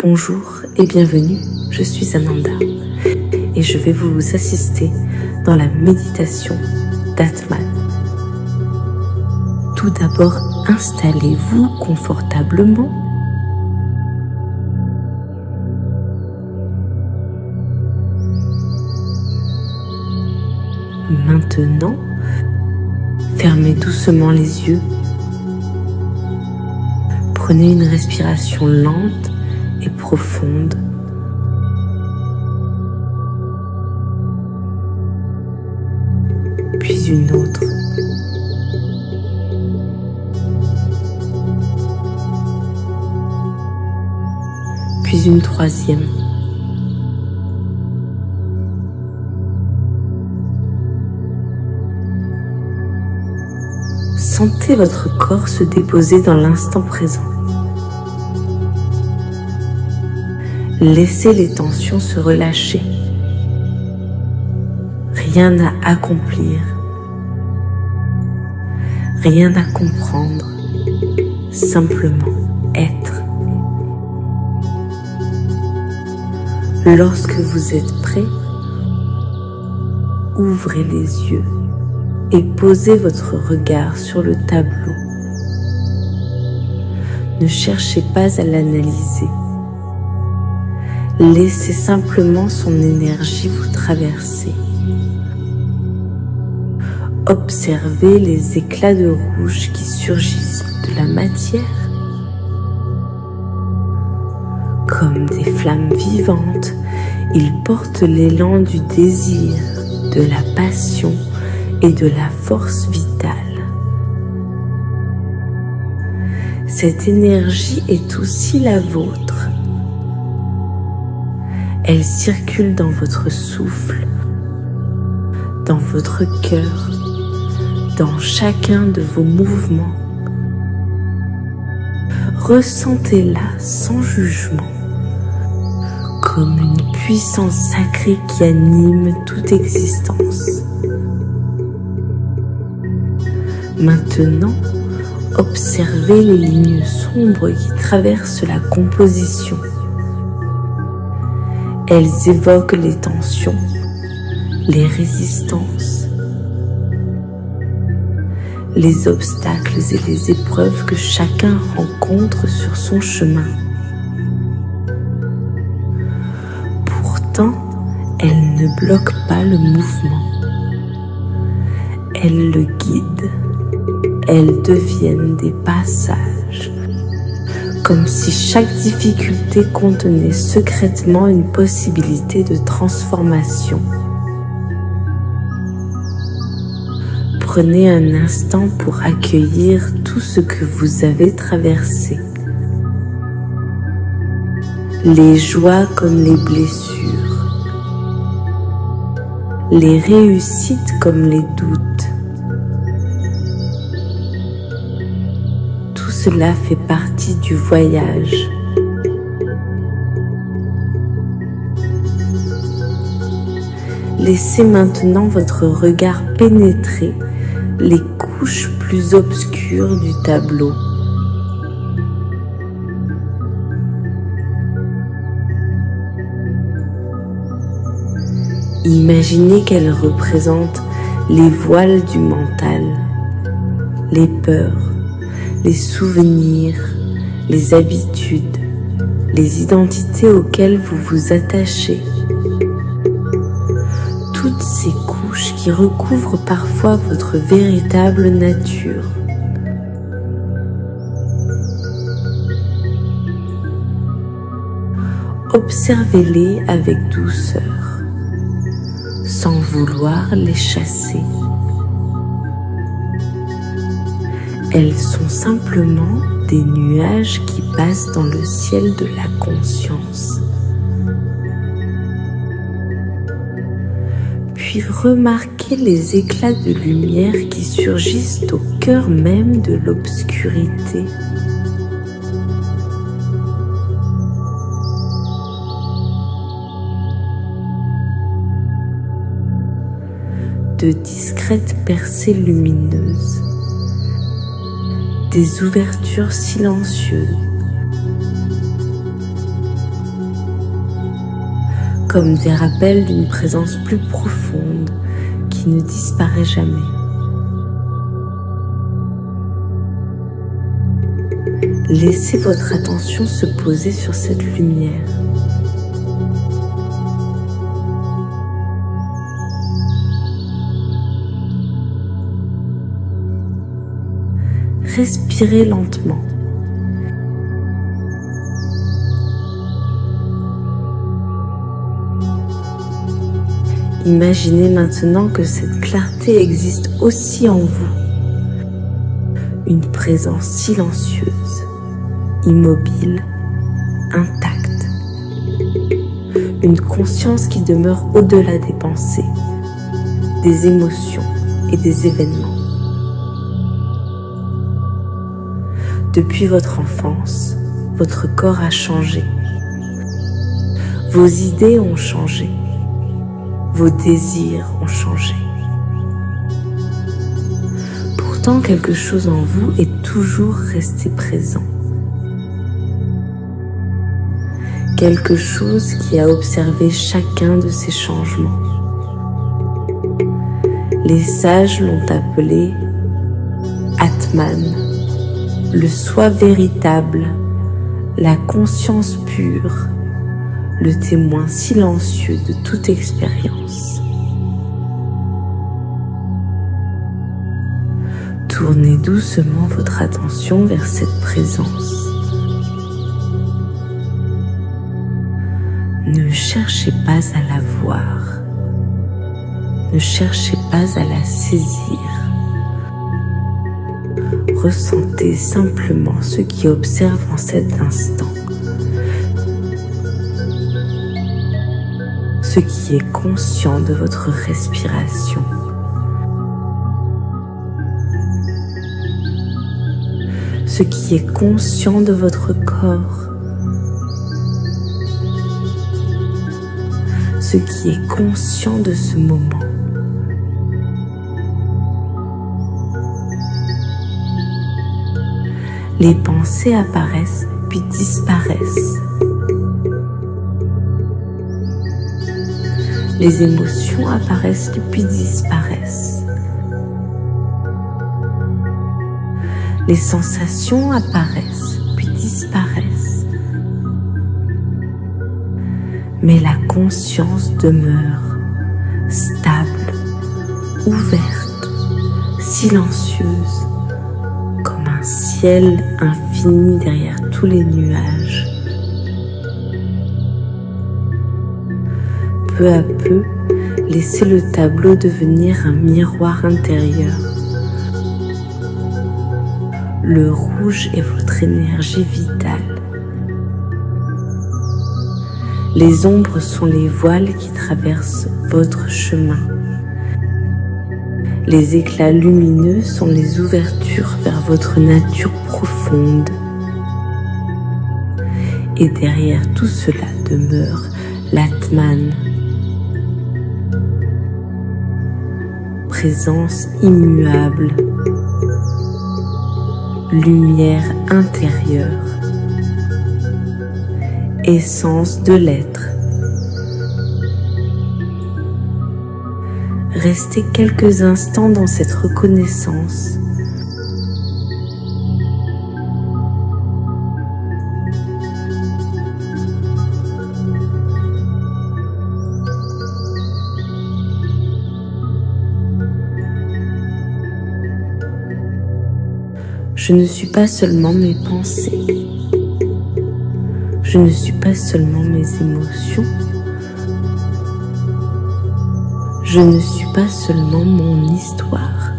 Bonjour et bienvenue, je suis Ananda et je vais vous assister dans la méditation d'Atman. Tout d'abord, installez-vous confortablement. Maintenant, fermez doucement les yeux. Prenez une respiration lente et profonde. Puis une autre. Puis une troisième. Sentez votre corps se déposer dans l'instant présent. Laissez les tensions se relâcher. Rien à accomplir. Rien à comprendre. Simplement être. Lorsque vous êtes prêt, ouvrez les yeux et posez votre regard sur le tableau. Ne cherchez pas à l'analyser. Laissez simplement son énergie vous traverser. Observez les éclats de rouge qui surgissent de la matière. Comme des flammes vivantes, ils portent l'élan du désir, de la passion et de la force vitale. Cette énergie est aussi la vôtre. Elle circule dans votre souffle, dans votre cœur, dans chacun de vos mouvements. Ressentez-la sans jugement, comme une puissance sacrée qui anime toute existence. Maintenant, observez les lignes sombres qui traversent la composition. Elles évoquent les tensions, les résistances, les obstacles et les épreuves que chacun rencontre sur son chemin. Pourtant, elles ne bloquent pas le mouvement. Elles le guident. Elles deviennent des passages, comme si chaque difficulté contenait secrètement une possibilité de transformation. Prenez un instant pour accueillir tout ce que vous avez traversé. Les joies comme les blessures, les réussites comme les doutes. Cela fait partie du voyage. Laissez maintenant votre regard pénétrer les couches plus obscures du tableau. Imaginez qu'elles représentent les voiles du mental, les peurs, les souvenirs, les habitudes, les identités auxquelles vous vous attachez. Toutes ces couches qui recouvrent parfois votre véritable nature. Observez-les avec douceur, sans vouloir les chasser. Elles sont simplement des nuages qui passent dans le ciel de la conscience. Puis remarquez les éclats de lumière qui surgissent au cœur même de l'obscurité. De discrètes percées lumineuses. Des ouvertures silencieuses, comme des rappels d'une présence plus profonde qui ne disparaît jamais. Laissez votre attention se poser sur cette lumière. Respirez lentement. Imaginez maintenant que cette clarté existe aussi en vous. Une présence silencieuse, immobile, intacte. Une conscience qui demeure au-delà des pensées, des émotions et des événements. Depuis votre enfance, votre corps a changé. Vos idées ont changé. Vos désirs ont changé. Pourtant, quelque chose en vous est toujours resté présent. Quelque chose qui a observé chacun de ces changements. Les sages l'ont appelé Atman, le soi véritable, la conscience pure, le témoin silencieux de toute expérience. Tournez doucement votre attention vers cette présence. Ne cherchez pas à la voir. Ne cherchez pas à la saisir. Ressentez simplement ce qui observe en cet instant. Ce qui est conscient de votre respiration. Ce qui est conscient de votre corps. Ce qui est conscient de ce moment. Les pensées apparaissent puis disparaissent. Les émotions apparaissent puis disparaissent. Les sensations apparaissent puis disparaissent. Mais la conscience demeure stable, ouverte, silencieuse, comme un ciel infini derrière tous les nuages. Peu à peu, laissez le tableau devenir un miroir intérieur. Le rouge est votre énergie vitale. Les ombres sont les voiles qui traversent votre chemin. Les éclats lumineux sont les ouvertures vers votre nature profonde. Et derrière tout cela demeure l'Atman. Présence immuable, lumière intérieure, essence de l'être. Restez quelques instants dans cette reconnaissance. Je ne suis pas seulement mes pensées. Je ne suis pas seulement mes émotions. Je ne suis pas seulement mon histoire.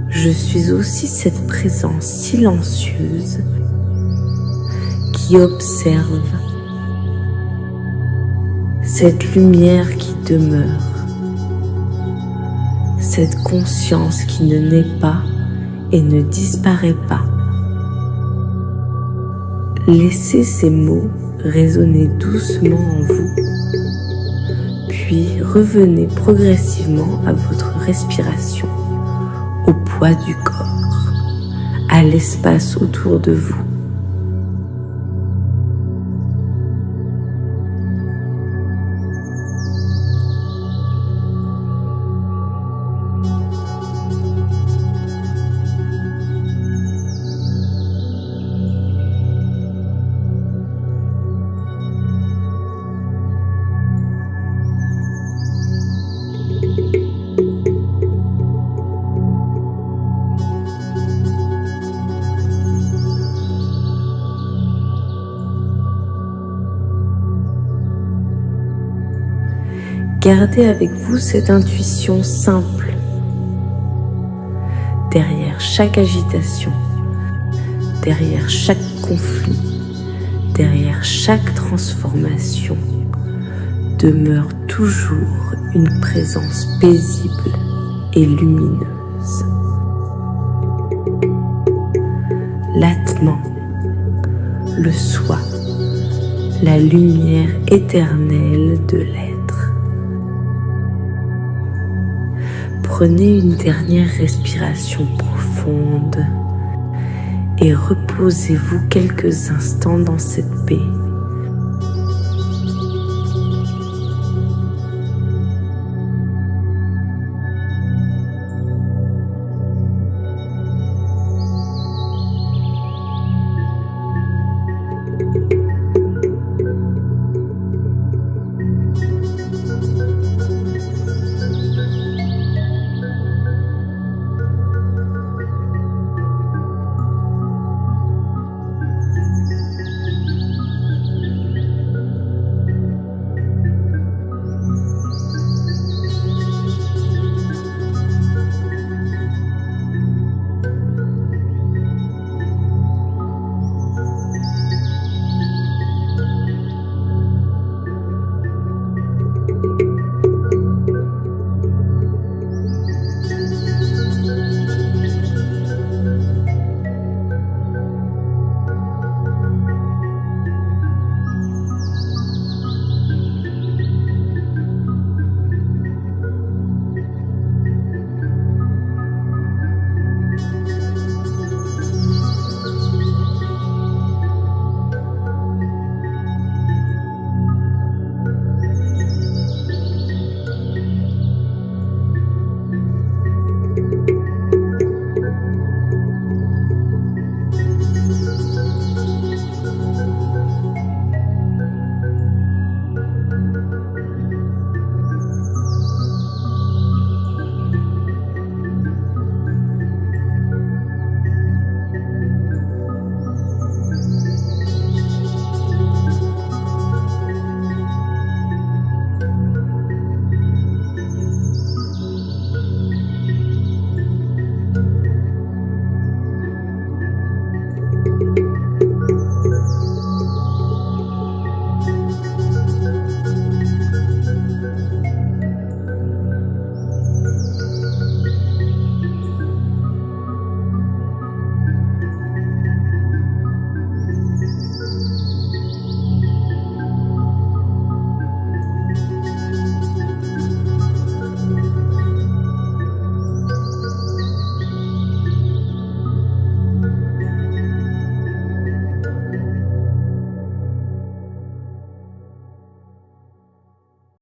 Je suis aussi cette présence silencieuse qui observe, cette lumière qui demeure, cette conscience qui ne naît pas et ne disparaît pas. Laissez ces mots résonner doucement en vous, puis revenez progressivement à votre respiration, au poids du corps, à l'espace autour de vous. Gardez avec vous cette intuition simple. Derrière chaque agitation, derrière chaque conflit, derrière chaque transformation, demeure toujours une présence paisible et lumineuse. L'Atman, le soi, la lumière éternelle de l'être. Prenez une dernière respiration profonde et reposez-vous quelques instants dans cette paix.